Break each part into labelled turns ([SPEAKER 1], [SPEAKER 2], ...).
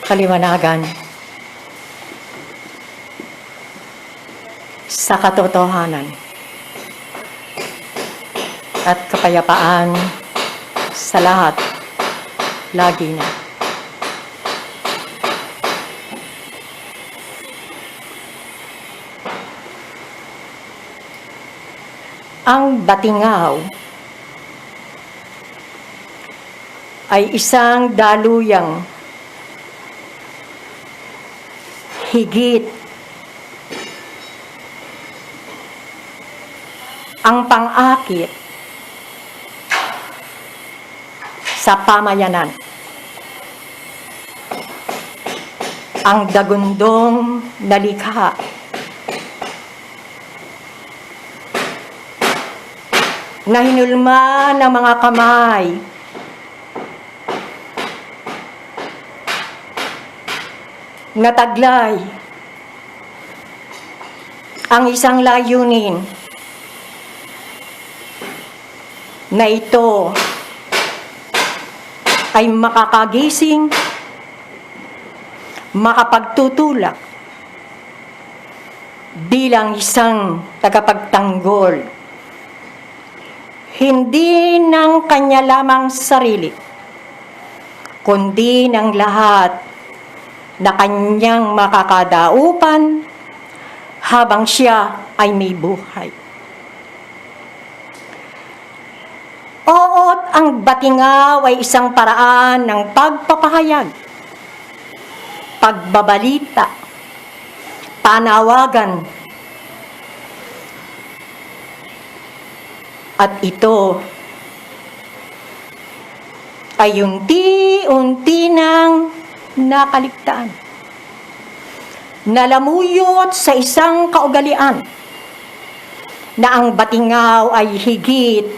[SPEAKER 1] kaliwanagan sa katotohanan at kapayapaan sa lahat, lagi na. Ang Batingaw ay isang daluyang higit ang pang-akit sa pamayanan. Ang dagundong nalikha na hinulma ng mga kamay na taglay ang isang layunin na ito ay makakagising, makapagtutulak bilang isang tagapagtanggol hindi ng kanya lamang sarili, kundi ng lahat na kanyang makakadaupan habang siya ay may buhay. Oo't ang Batingaw ay isang paraan ng pagpapahayag, pagbabalita, panawagan, at ito ay unti-unti nang nakaligtaan. Nalamuyot sa isang kaugalian na ang Batingaw ay higit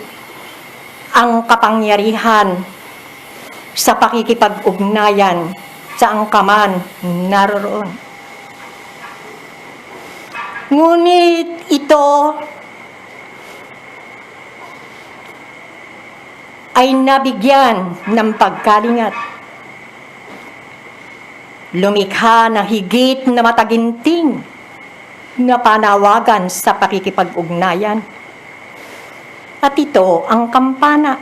[SPEAKER 1] ang kapangyarihan sa pakikipag-ugnayan saan ka man naroroon. Ngunit ito ay nabigyan ng pagkalingat. Lumikha ng higit na mataginting na panawagan sa pakikipag-ugnayan. At ito ang kampana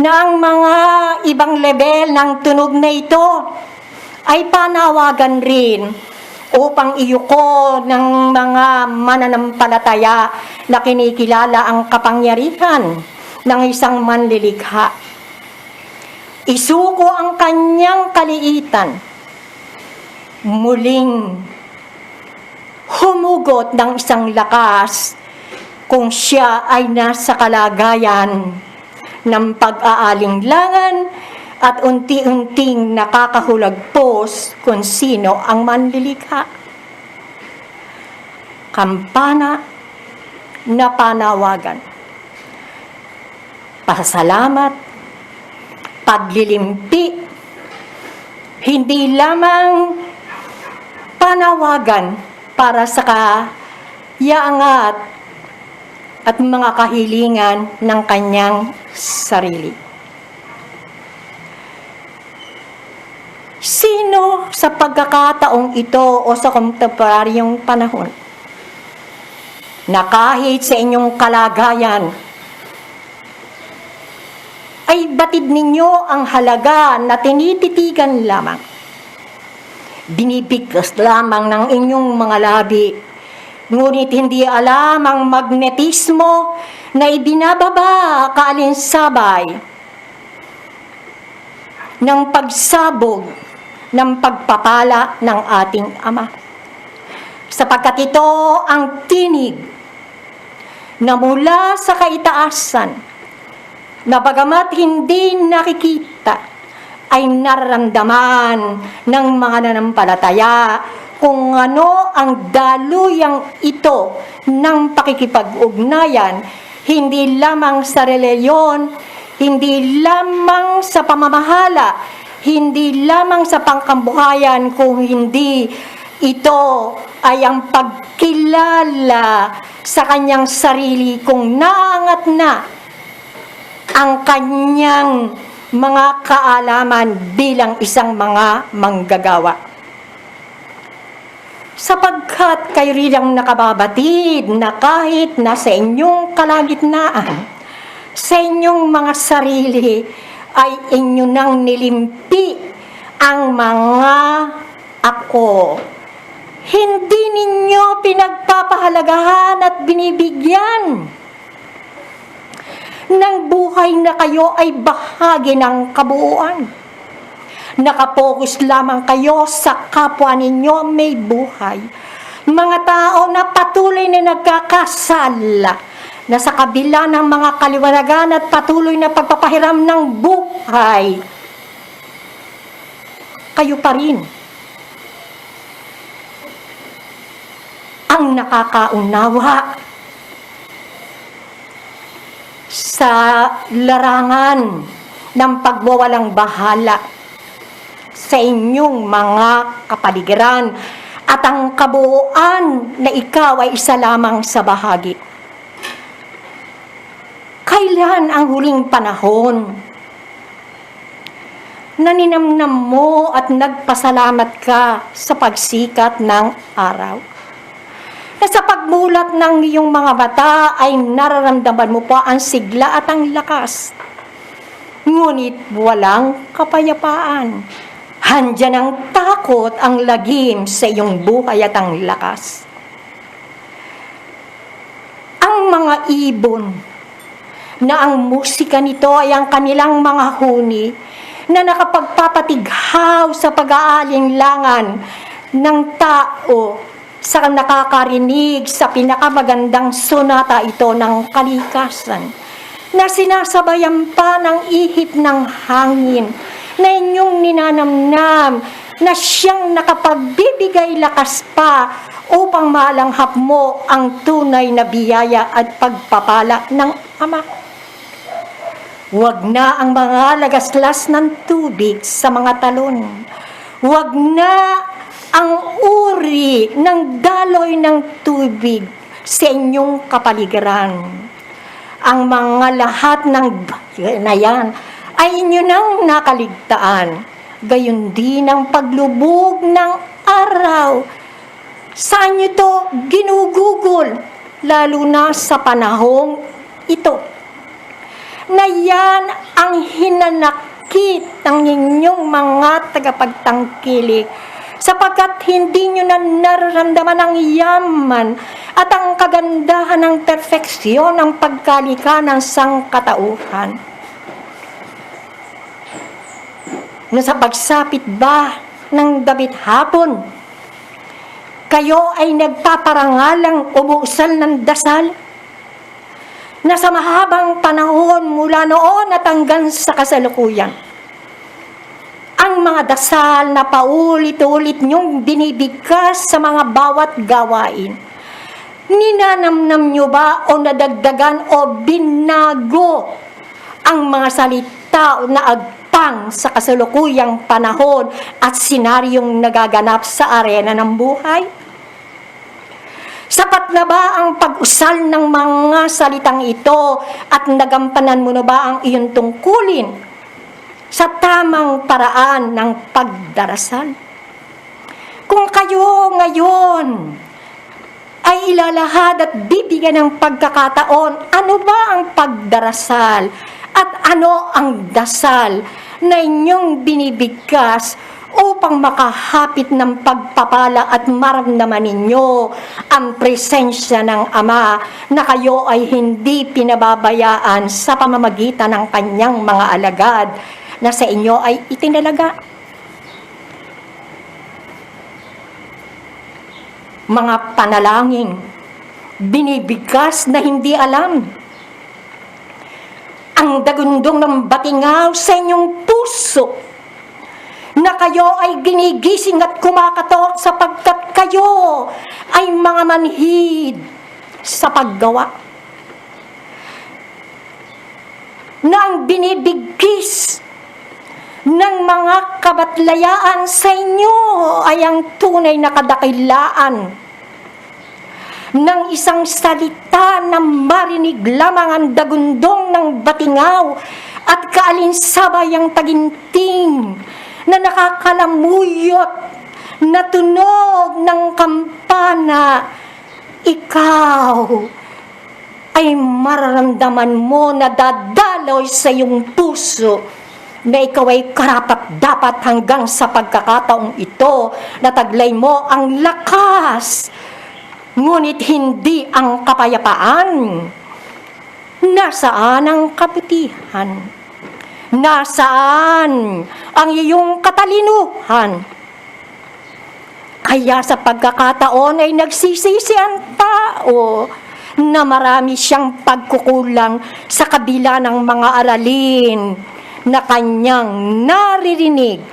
[SPEAKER 1] na ang mga ibang level ng tunog na ito ay panawagan rin upang iyuko ng mga mananampalataya na kinikilala ang kapangyarihan ng isang manlilikha. Isuko ang kanyang kaliitan, muling humugot ng isang lakas kung siya ay nasa kalagayan ng pag-aalinglangan at unti-unting nakakahulagpos kung sino ang manlilikha. Kampana na panawagan, pasalamat, paglilimpi, hindi lamang panawagan para sa kayaangat at mga kahilingan ng kanyang sarili. Sino sa pagkakataong ito o sa kontemporaryong panahon na kahit sa inyong kalagayan ay batid ninyo ang halaga na tinititigan lamang, binibigkas lamang ng inyong mga labi, ngunit hindi alam ang magnetismo na ibinababa kaalinsabay ng pagsabog ng pagpapala ng ating Ama. Sapagkat ito ang tinig na mula sa kaitaasan na bagamat hindi nakikita ay nararamdaman ng mga nanampalataya kung ano ang daluyang ito ng pakikipag-ugnayan, hindi lamang sa reliyon, hindi lamang sa pamamahala, hindi lamang sa pangkambuhayan, kung hindi ito ay ang pagkilala sa kanyang sarili kung naangat na ang kanyang mga kaalaman bilang isang mga manggagawa. Sapagkat kayo rin ang nakababatid na kahit nasa inyong kalagitnaan, sa inyong mga sarili ay inyo nang nilimpi ang mga ako. Hindi ninyo pinagpapahalagahan at binibigyan ng buhay na kayo ay bahagi ng kabuuan. Nakapokus lamang kayo sa kapwa ninyo may buhay. Mga tao na patuloy na nagkakasala, na sa kabila ng mga kaliwanagan at patuloy na pagpapahiram ng buhay, kayo pa rin ang nakakaunawa sa larangan ng pagwawalang bahala sa inyong mga kapaligiran at ang kabuuan na ikaw ay isa lamang sa bahagi. Kailan ang huling panahon na ninamnam mo at nagpasalamat ka sa pagsikat ng araw? Na sa pagmulat ng iyong mga mata ay nararamdaman mo pa ang sigla at ang lakas. Ngunit walang kapayapaan. Handyan ang takot, ang lagim sa iyong buhay at ang lakas. Ang mga ibon na ang musika nito ay ang kanilang mga huni na nakapagpapatighaw sa pag-aalinlangan ng tao sa nakakarinig sa pinakamagandang sonata ito ng kalikasan na sinasabayan pa ng ihip ng hangin na inyong ninanamnam na siyang nakapagbibigay lakas pa upang malanghap mo ang tunay na biyaya at pagpapala ng Ama. Huwag na ang mga lagaslas ng tubig sa mga talon. Huwag na ang uri ng daloy ng tubig sa inyong kapaligiran. Ang mga lahat ng bagay na yan ay inyo nang nakaligtaan. Gayon din ang paglubog ng araw. Saan nyo to ginugugol? Lalo na sa panahong ito. Na yan ang hinanakit ng inyong mga tagapagtangkilik, sapagkat hindi nyo na nararamdaman ang yaman at ang kagandahan ng perfeksyon ng pagkalika ng sangkatauhan. Na sa pagsapit ba ng gabit hapon, kayo ay nagpaparangalang umuusal ng dasal? Na sa mahabang panahon mula noon at hanggang sa kasalukuyan, ang mga dasal na paulit-ulit niyong binibigkas sa mga bawat gawain, ninanamnam niyo ba o nadagdagan o binago ang mga salita na agpang sa kasalukuyang panahon at senaryong nagaganap sa arena ng buhay? Sapat na ba ang pag-usal ng mga salitang ito at nagampanan mo na ba ang iyong tungkulin sa tamang paraan ng pagdarasal? Kung kayo ngayon ay ilalahad at bibigyan ng pagkakataon, ano ba ang pagdarasal at ano ang dasal na inyong binibigkas upang makahapit ng pagpapala at maramdaman ninyo ang presensya ng Ama na kayo ay hindi pinababayaan sa pamamagitan ng kanyang mga alagad na sa inyo ay itinalaga? Mga panalangin, binibigkas na hindi alam. Ang dagundong ng batingaw sa inyong puso na kayo ay ginigising at kumakatok sapagkat kayo ay mga manhid sa paggawa. Na ang binibigkis ng mga kabatlayaan sa inyo ay ang tunay na kadakilaan ng isang salita na marinig lamang ang dagundong ng batingaw at kaalinsabay ang taginting na nakakalamuyot na tunog ng kampana, ikaw ay mararamdaman mo na dadaloy sa iyong puso na ikaw ay karapat-dapat hanggang sa pagkakataong ito na taglay mo ang lakas, ngunit hindi ang kapayapaan. Nasaan ang kabutihan? Nasaan ang iyong katalinuhan? Kaya sa pagkakataon ay nagsisisi ang tao na marami siyang pagkukulang sa kabila ng mga aralin na kanyang naririnig.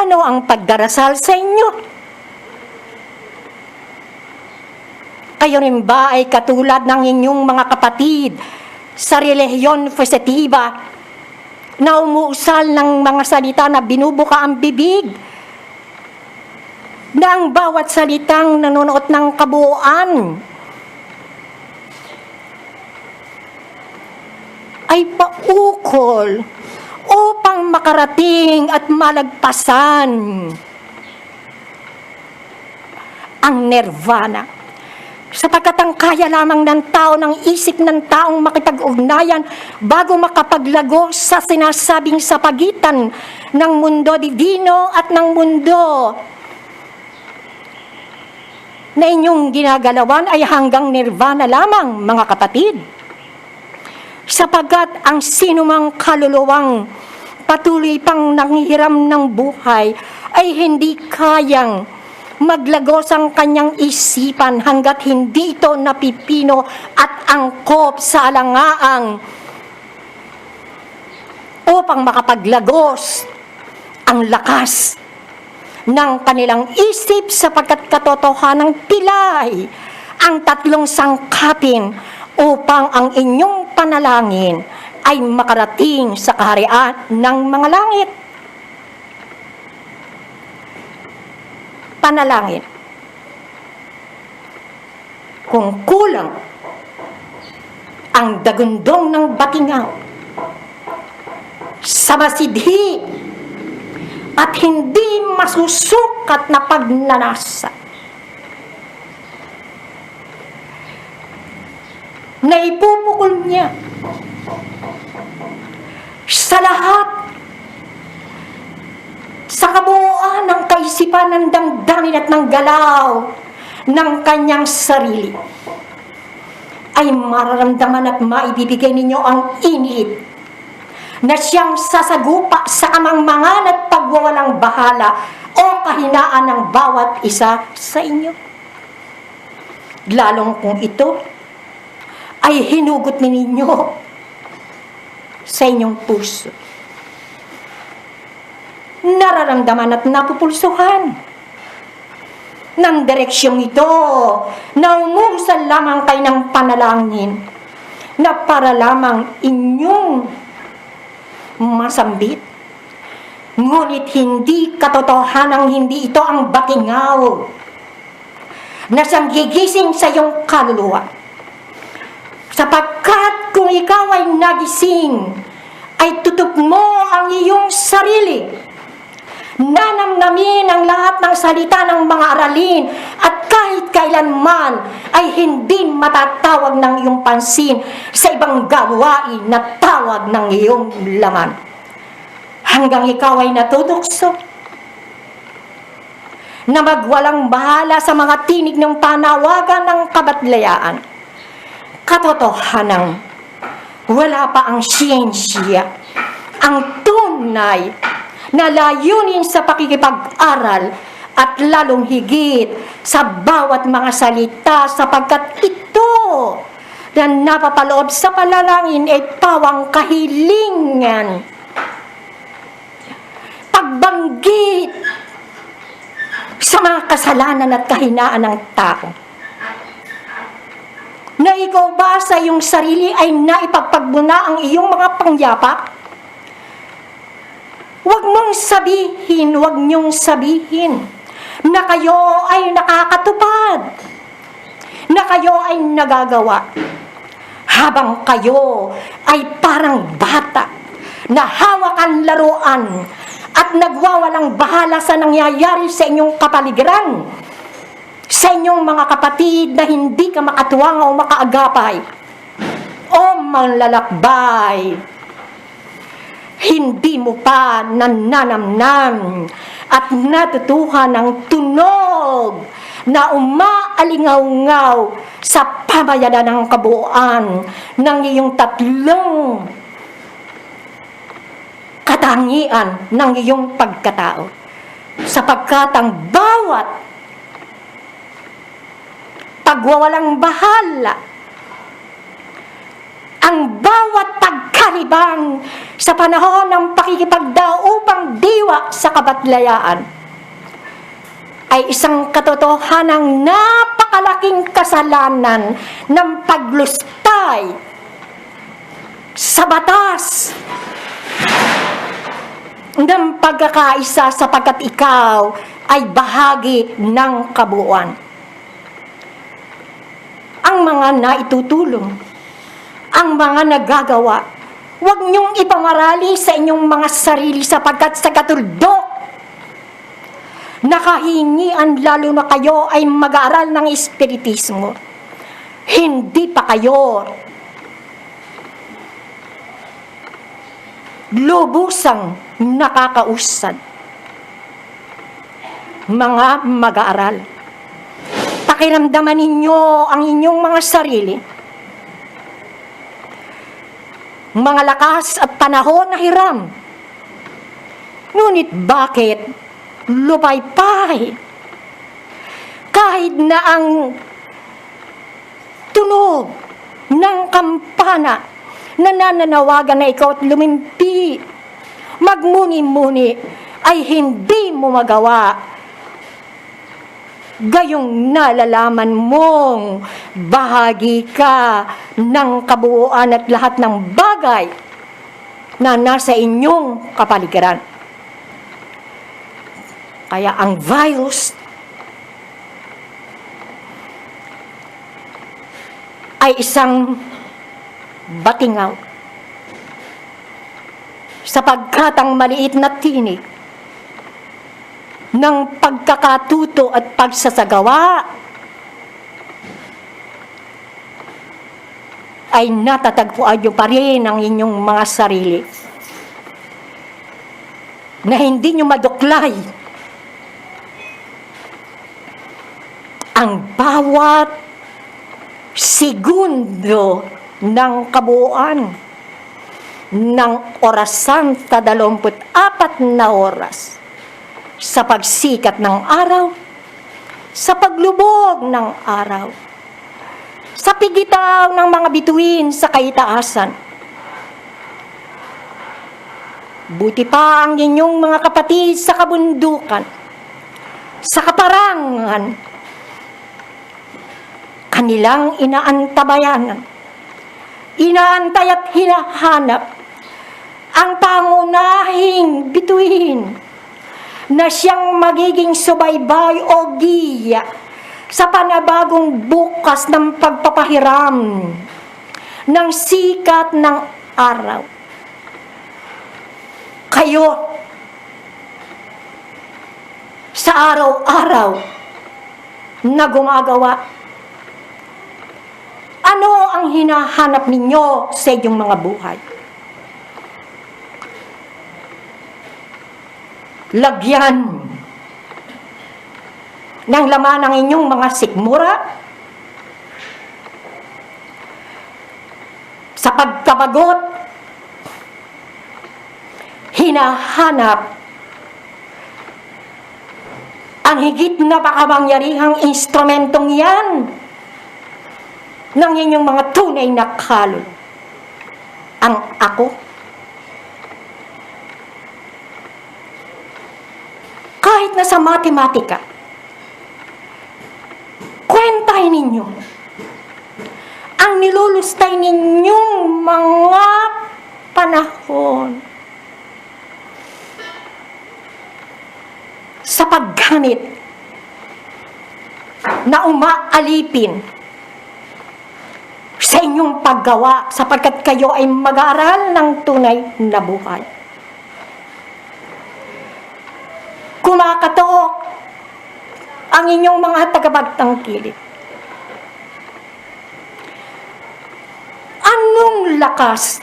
[SPEAKER 1] Ano ang pagdarasal sa inyo? Kayo rin ba ay katulad ng inyong mga kapatid sa relihiyon positiva na umuusal ng mga salita na binubuka ang bibig, na ang bawat salitang nanonood ng kabuuan ay paukol upang makarating at malagpasan ang nirvana? Sapagkat ang kaya lamang ng tao, ng isip ng taong makipag-ugnayan bago makapaglago sa sinasabing sa pagitan ng mundo divino at ng mundo na inyong ginagalawan ay hanggang nirvana lamang, mga kapatid. Sapagkat ang sinumang kaluluwang patuloy pang nanghihiram ng buhay ay hindi kayang maglagos ang kanyang isipan hanggat hindi ito napipino at angkop sa alangaang upang makapaglagos ang lakas ng kanilang isip, sapagkat katotohanan ng pilay ang tatlong sangkapin upang ang inyong panalangin ay makarating sa kaharian ng mga langit. Panalangin. Kung kulang ang dagundong ng batingaw sa masidhi at hindi masusukat na pagnanasa, na ipupukol niya sa lahat, sa kabuuan ng kaisipan, ng damdamin at ng galaw ng kanyang sarili, ay mararamdaman at maibibigay ninyo ang init na siyang sasagupa sa kamangmangan at pagwawalang bahala o kahinaan ng bawat isa sa inyo. Lalong kung ito ay hinugot ninyo sa inyong puso, nararamdaman at napupulsuhan ng direksyong ito na umusal lamang kayo ng panalangin na para lamang inyong masambit. Ngunit hindi katotohanang hindi ito ang batingaw na siyang gigising sa iyong kaluluwa. Sapagkat kung ikaw ay nagising, ay tutok mo ang iyong sarili, nanamnamin ang lahat ng salita ng mga aralin, at kahit kailanman ay hindi matatawag ng iyong pansin sa ibang gawain na tawag ng iyong laman. Hanggang ikaw ay natutokso na magwalang bahala sa mga tinig ng panawagan ng kabatlayaan. Katotohanan, wala pa ang siyensya, ang tunay na layunin sa pakikipag-aral at lalong higit sa bawat mga salita, sapagkat ito na napapaloob sa panalangin ay pawang kahilingan, pagbanggit sa mga kasalanan at kahinaan ng tao, na ikaw ba sa iyong sarili ay naipagpagbuna ang iyong mga pangyapak? Huwag mong sabihin, huwag niyong sabihin na kayo ay nakakatupad, na kayo ay nagagawa. habang kayo ay parang bata na hawak ang laruan at nagwawalang bahala sa nangyayari sa inyong kapaligiran, sa inyong mga kapatid na hindi ka makatuwang o makaagapay o manlalakbay. Hindi mo pa nananamnam at natutuhan ng tunog na umaalingaw-ngaw sa pamayanan ng kabuuan ng iyong tatlong katangian ng iyong pagkatao, sapagkat ang bawat pagwawalang bahala, ang bawat pagkalibang sa panahon ng pakikipagdaupang diwa sa kabatlayaan ay isang katotohanang napakalaking kasalanan ng paglustay sa batas ng pagkakaisa, sapagkat ikaw ay bahagi ng kabuuan. Ang mga naitutulong, ang mga nagagawa, huwag niyong ipamarali sa inyong mga sarili, sapagkat sa katuldok nakahingian, lalo na kayo ay mag-aaral ng espiritismo, hindi pa kayo lubusang nakakausad. Mga mag-aaral, pakiramdaman ninyo ang inyong mga sarili, mga lakas at panahon na hiram. Ngunit bakit lupaypay kahit na ang tunog ng kampana na nananawagan na ikaw at lumimpi, magmuni-muni, ay hindi mo magawa? Gayong nalalaman mong bahagi ka ng kabuuan at lahat ng bagay na nasa inyong kapaligiran. Kaya ang virus ay isang batingaw, sapagkat ang maliit na tinig ng pagkakatuto at pagsasagawa ay natatagpuan nyo pa rin ang inyong mga sarili, na hindi nyo maduklay ang bawat segundo ng kabuuan ng orasan sa 24 na oras, sa pagsikat ng araw, sa paglubog ng araw, sa pigitaw ng mga bituin sa kaitaasan. Buti pa ang inyong mga kapatid sa kabundukan, sa kaparangan, kanilang inaantabayanan, inaantay at hinahanap ang pangunahing bituin na siyang magiging subaybay o giya sa panabagong bukas ng pagpapahiram ng sikat ng araw. Kayo, sa araw-araw na gumagawa, ano ang hinahanap ninyo sa inyong mga buhay? Lagyan ng laman ang inyong mga sikmura sa pagkabagot. Hinahanap ang higit na pakamangyarihang instrumentong yan ng inyong mga tunay na kaluluwa, ang ako. Kahit na sa matematika, kwentahin ninyo ang nilulustay ninyong mga panahon sa paggamit na umaalipin sa sa inyong paggawa sapagkat kayo ay mag-aaral ng tunay na buhay. Kumakatok ang inyong mga tagapagtangkilik. Anong lakas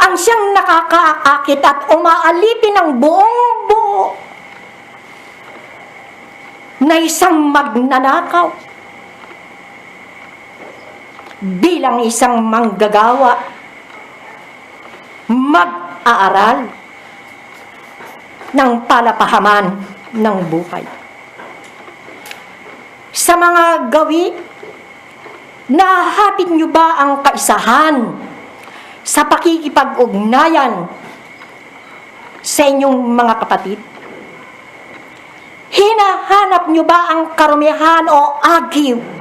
[SPEAKER 1] ang siyang nakakaakit at umaalipin ng buong buo na isang magnanakaw bilang isang manggagawa, mag-aaral ng palapahaman ng buhay. Sa mga gawi, nahahapit niyo ba ang kaisahan sa pakikipag-ugnayan sa inyong mga kapatid? Hinahanap niyo ba ang karumihan o agiw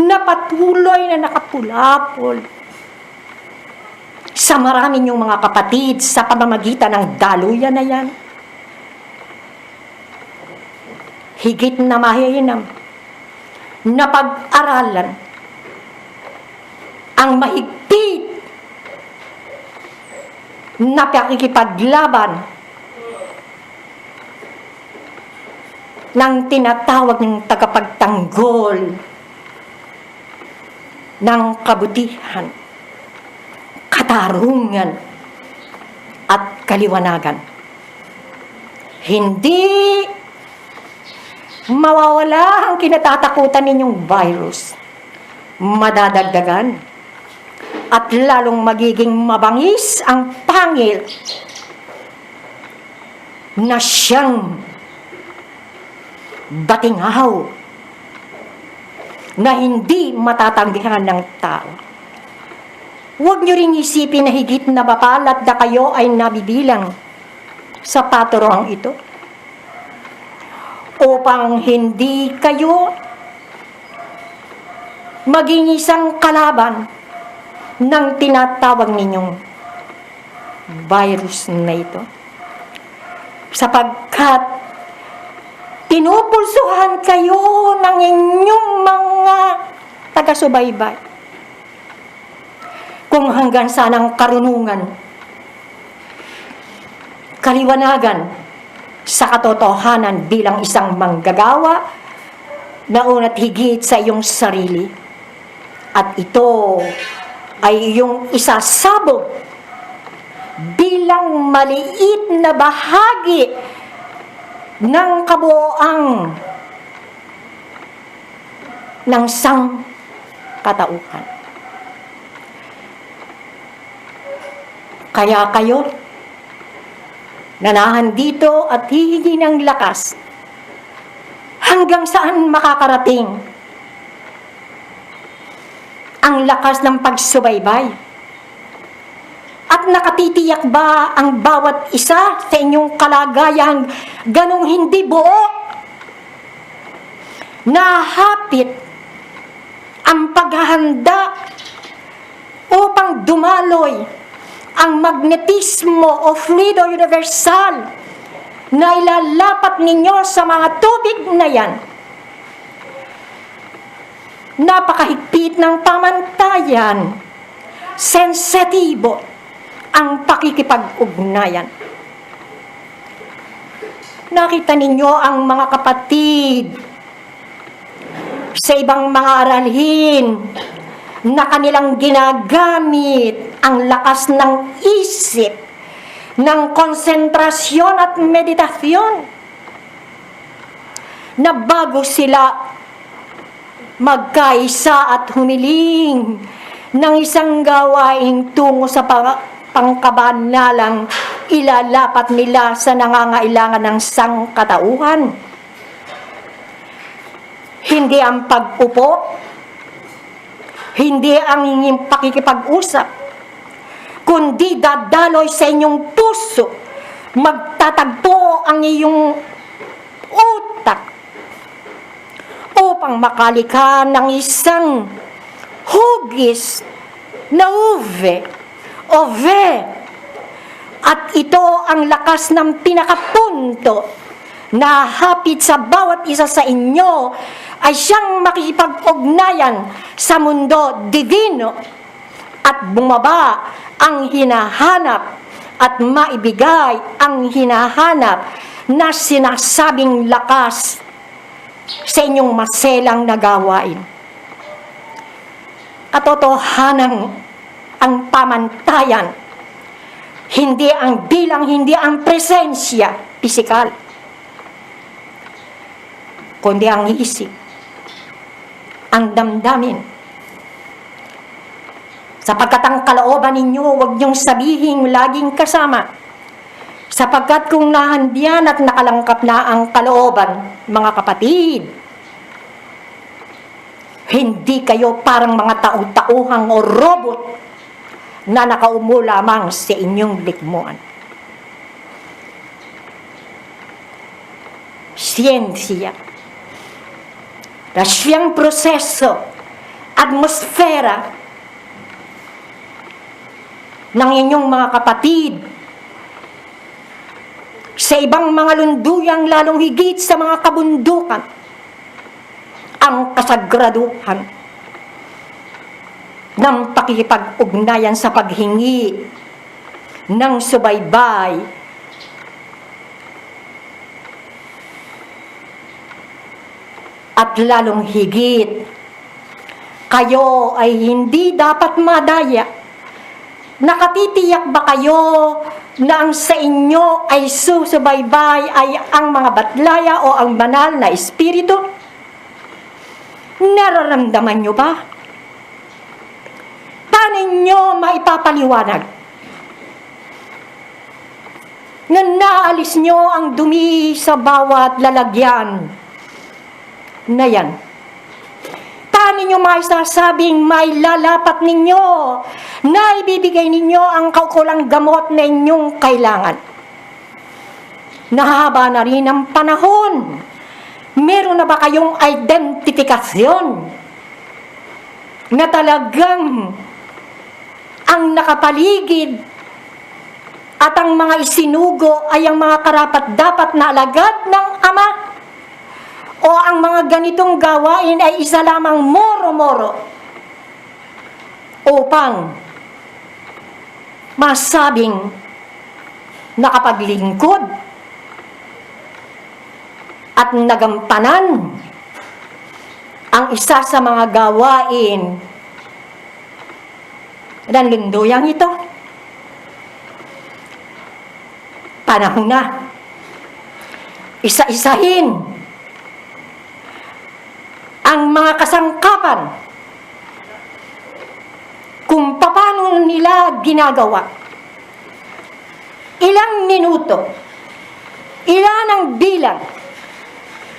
[SPEAKER 1] na patuloy na nakapulapol sa marami niyong mga kapatid sa pamamagitan ng daluyan na yan? Higit na mahinam na pag-aralan ang mahigpit na pakikipaglaban ng tinatawag ng tagapagtanggol ng kabutihan, katarungan at kaliwanagan. Hindi mawawala ang kinatatakutan ninyong virus. Madadagdagan at lalong magiging mabangis ang pangil na siyang batingaw na hindi matatanggihan ng tao. Huwag niyo ring isipin na higit na bapalat na kayo ay nabibilang sa paturong ito upang hindi kayo maging isang kalaban ng tinatawag ninyong virus na ito. Sapagkat pinupulsuhan kayo ng inyong mga taga-subaybay kung hanggang saan ang karunungan, kaliwanagan sa katotohanan bilang isang manggagawa na una't higit sa iyong sarili. At ito ay iyong isasabog bilang maliit na bahagi ng kabuoang ng sangkatauhan. Kaya kayo, nanahan dito at hihingi ng lakas hanggang saan makakarating ang lakas ng pagsubaybay? At nakatitiyak ba ang bawat isa sa inyong kalagayan ganong hindi buo? Nahapit ang paghahanda upang dumaloy ang magnetismo o fluido universal na ilalapat ninyo sa mga tubig na yan. Napakahigpit ng pamantayan, sensitibo ang pakikipag-ugnayan. Nakita ninyo ang mga kapatid sa ibang mga aralhin na kanilang ginagamit ang lakas ng isip, ng konsentrasyon at meditasyon, na bago sila magkaisa at humiling ng isang gawain tungo sa pangkabanalang ilalapat nila sa nangangailangan ng sangkatauhan. Hindi ang pag-upo, hindi ang inyong pakikipag-usap, kundi dadaloy sa inyong puso, magtatagpo ang iyong utak upang makalika ng isang hugis na uve o ve. At ito ang lakas ng pinakapunto na hapit sa bawat isa sa inyo ay siyang makikipag-ugnayan sa mundo divino at bumaba ang hinahanap at maibigay ang hinahanap na sinasabing lakas sa inyong maselang na gawain. Katotohanan ang pamantayan, hindi ang bilang, hindi ang presensya, pisikal, kundi ang isip, ang damdamin. Sapagkat ang kalooban ninyo, huwag niyong sabihin laging kasama. Sapagkat kung nahandiyan at nakalangkap na ang kalooban, mga kapatid, hindi kayo parang mga tau-tauhang o robot na nakaumo lamang sa inyong likmuan. Siyensya, rasyang proseso, atmosfera ng inyong mga kapatid sa ibang mga lunduyang, lalong higit sa mga kabundukan, ang kasagraduhan ng pakikipag-ugnayan sa paghingi ng subaybay at lalong higit, kayo ay hindi dapat madaya. Nakatitiyak ba kayo na ang sa inyo ay susubaybay ay ang mga batlaya o ang banal na espiritu? Nararamdaman nyo ba? Paano nyo maipapaliwanag na naalis nyo ang dumi sa bawat lalagyan na yan? Paano nyo maisasabing may lalapat ninyo na ibibigay ninyo ang kaukulang gamot na inyong kailangan? Nahaba na rin ang panahon. Meron na ba kayong identifikasyon na talagang ang nakapaligid at ang mga isinugo ay ang mga karapat-dapat na alagad ng Ama? O ang mga ganitong gawain ay isa lamang moro-moro upang masabing nakapaglingkod at nagampanan ang isa sa mga gawain ng lunduyang ito? Panahon na isa-isahin ang mga kasangkapan kung paano nila ginagawa. Ilang minuto, ilan ang bilang,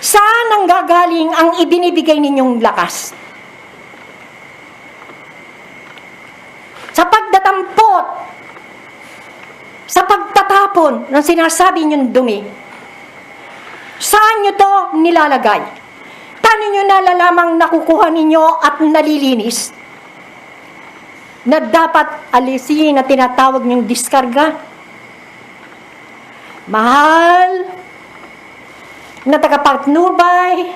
[SPEAKER 1] saan ang gagaling ang ibinibigay ninyong lakas? Sa pagdatampot, sa pagtatapon ng sinasabi niyong dumi, saan nyo to nilalagay? Paano nyo nalalamang nakukuha ninyo at nalilinis? Na dapat alisin na tinatawag niyong diskarga. Mahal na tagapagtnubay,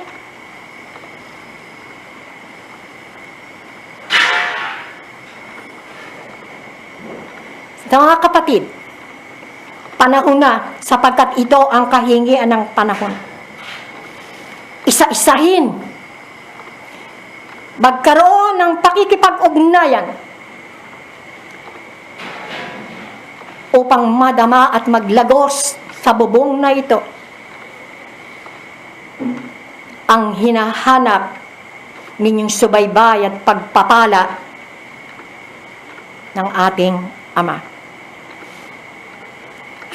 [SPEAKER 1] mga kapatid, panahon na sapagkat ito ang kahingian ng panahon. Isa-isahin, magkaroon ng pakikipag-ugnayan upang madama at maglagos sa bubong na ito ang hinahanap ninyong subaybay at pagpapala ng ating Ama.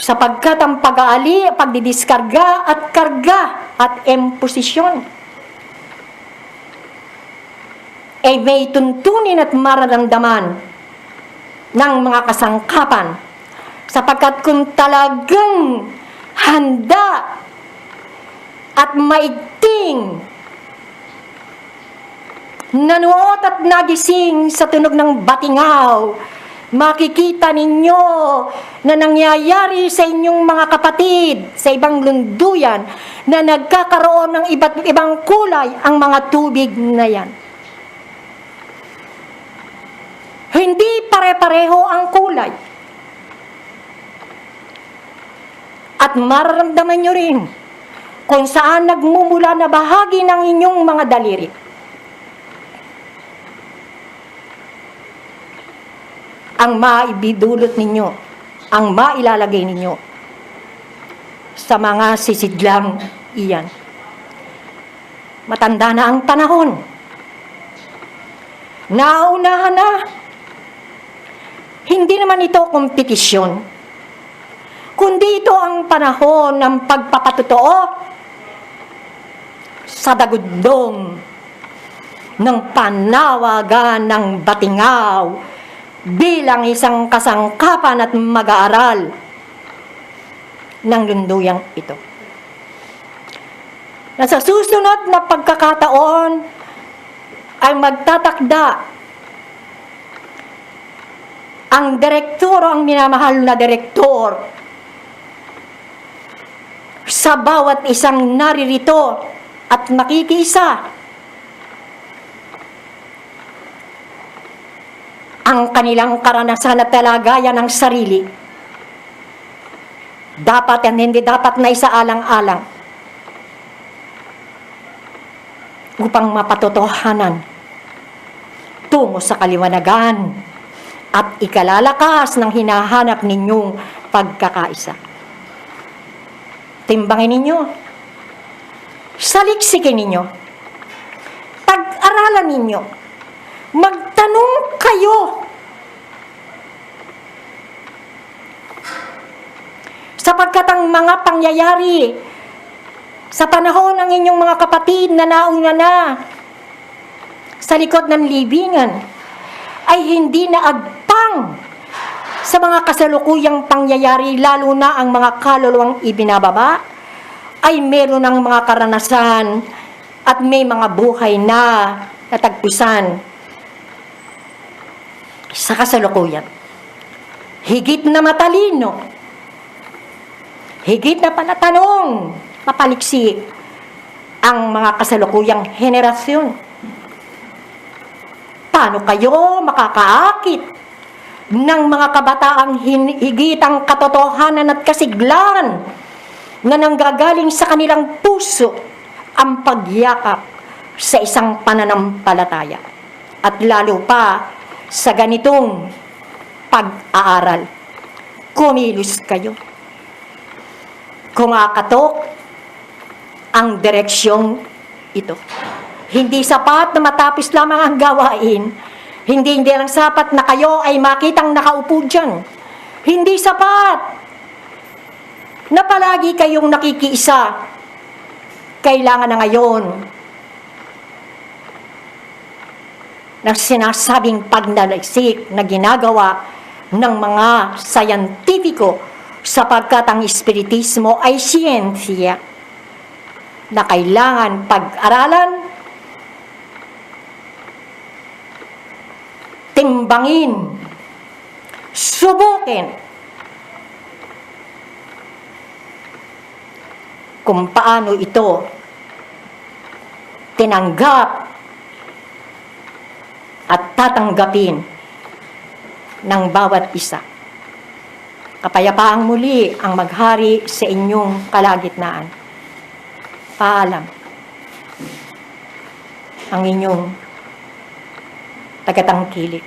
[SPEAKER 1] Sapagkat ang pag-aali, pagdidiskarga at karga at imposisyon ay may tuntunin at mararamdaman ng mga kasangkapan, sapagkat kung talagang handa at maigting nanuot at nagising sa tunog ng batingaw makikita ninyo na nangyayari sa inyong mga kapatid sa ibang lunduyan na nagkakaroon ng iba't ibang kulay ang mga tubig na yan. Hindi pare-pareho ang kulay. At mararamdaman nyo rin kung saan nagmumula na bahagi ng inyong mga daliri. Ang maibidulot ninyo, ang mailalagay ninyo sa mga sisidlang iyan. Matanda na ang panahon. Naunahan na. Hindi naman ito kompetisyon, kundi ito ang panahon ng pagpapatotoo sa dagundong ng panawagan ng Batingaw bilang isang kasangkapan at mag-aaral ng lunduyang ito. Na sa susunod na pagkakataon ay magtatakda ang direktor, ang minamahal na direktor, sa bawat isang naririto at nakikiisa, ang kanilang karanasan at talagayan ng sarili. Dapat at hindi dapat na isaalang-alang upang mapatotohanan tungo sa kaliwanagan at ikalalakas ng hinahanap ninyong pagkakaisa. Timbangin ninyo, saliksikin ninyo, pag-aralan ninyo, magtanong kayo. Sapagkat ang mga pangyayari sa panahon ng inyong mga kapatid na nauna na sa likod ng libingan ay hindi na agpang sa mga kasalukuyang pangyayari, lalo na ang mga kaluluwang ibinababa, ay meron ng mga karanasan at may mga buhay na natagpusan sa kasalukuyan. Higit na matalino, higit na panatanong, mapaliksik ang mga kasalukuyang henerasyon. Paano kayo makakaakit ng mga kabataang higit ang katotohanan at kasiglahan na nanggagaling sa kanilang puso ang pagyakap sa isang pananampalataya? At lalo pa sa ganitong pag-aaral, kumilos kayo. Kumakatok ang direksyong ito. Hindi sapat na matapos lamang ang gawain. Hindi lang sapat na kayo ay makitang nakaupo dyan. Hindi sapat na palagi kayong nakikiisa. Kailangan na ngayon ng sinasabing pagnalaysik na ginagawa ng mga sayantipiko, sapagkat ang espiritismo ay siyensya na kailangan pag-aralan, timbangin, subukin kung paano ito tinanggap at tatanggapin ng bawat isa. Kapayapaang muli ang maghari sa inyong kalagitnaan. Paalam. Ang inyong tagatangkilik.